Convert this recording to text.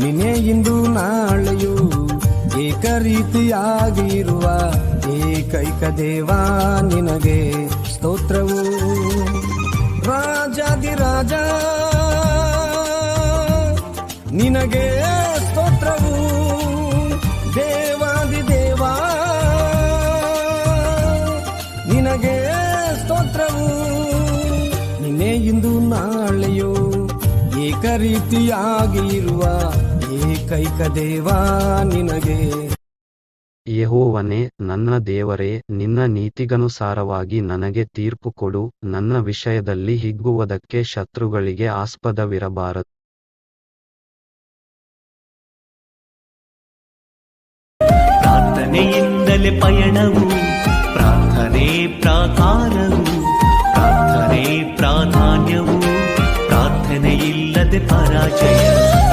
ನಿನ್ನೆ ಇಂದು ನಾಳೆಯೂ ಏಕ ರೀತಿಯಾಗಿರುವ ಏಕೈಕ ದೇವ ನಿನಗೆ ಸ್ತೋತ್ರವು. ರಾಜಾದಿರಾಜ ನಿನಗೆ ಸ್ತೋತ್ರವು. ದೇವಾದಿದೇವ ನಿನಗೆ ಸ್ತೋತ್ರವು. ನಿನ್ನೆ ಇಂದು ನಾಳೆಯೂ ಏಕ ರೀತಿಯಾಗಿ ಇರುವ ಏಕೈಕ ದೇವ ನಿನಗೆ. ಯೆಹೋವನೇ, ನನ್ನ ದೇವರೇ, ನಿನ್ನ ನೀತಿಗನುಸಾರವಾಗಿ ನನಗೆ ತೀರ್ಪು ಕೊಡು. ನನ್ನ ವಿಷಯದಲ್ಲಿ ಹಿಗ್ಗುವುದಕ್ಕೆ ಶತ್ರುಗಳಿಗೆ ಆಸ್ಪದವಿರಬಾರದು. ಪ್ರಾರ್ಥನೆಯಿಂದಲೇ ಪಯಣವು, ಪ್ರಾರ್ಥನೆ ಪ್ರಾಕಾರವು, ಪ್ರಾರ್ಥನೆ ಪ್ರಾಧಾನ್ಯವು, ಪ್ರಾರ್ಥನೆಯಿಲ್ಲದೆ ಪರಾಜಯ.